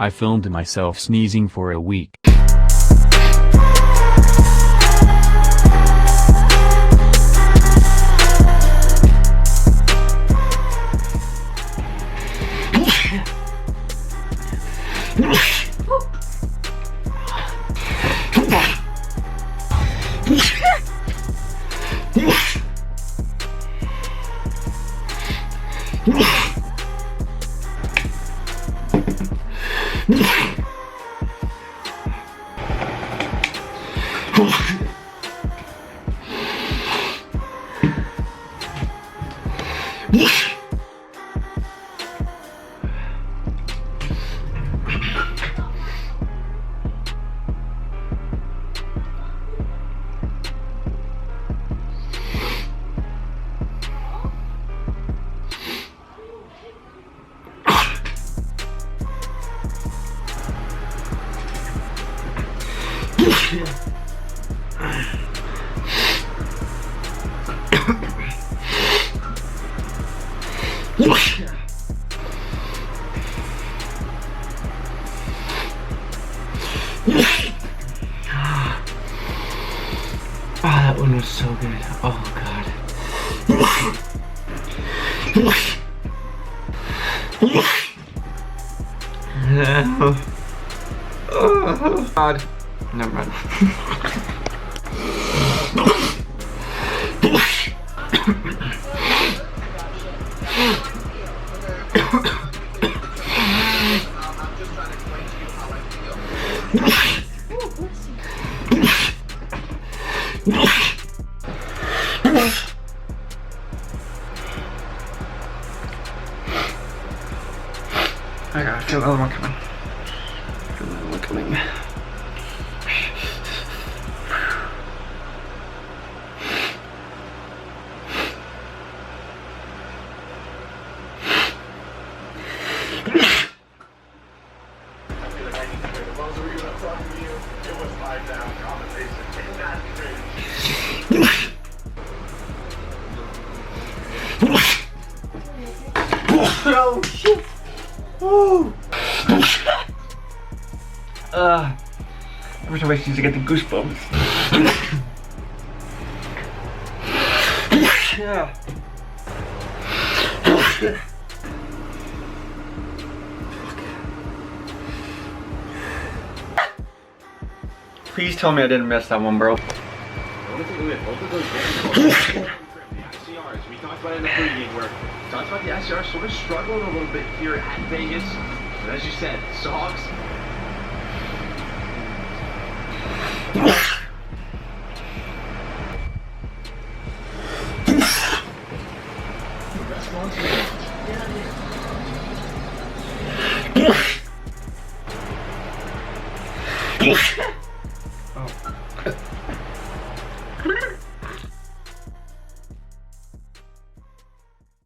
I filmed myself sneezing for a week. Oh, that one was so good. Oh god. Oh god. Never mind. I gotta feel another one coming. Feel another one coming. Oh shit! Oh! Every time I see this, I get the goosebumps. Yeah. Please tell me I didn't miss that one, bro. We talked about it in the pregame where we talked about the SCR sort of struggling a little bit here at Vegas. And as you said, Sogs. Yeah.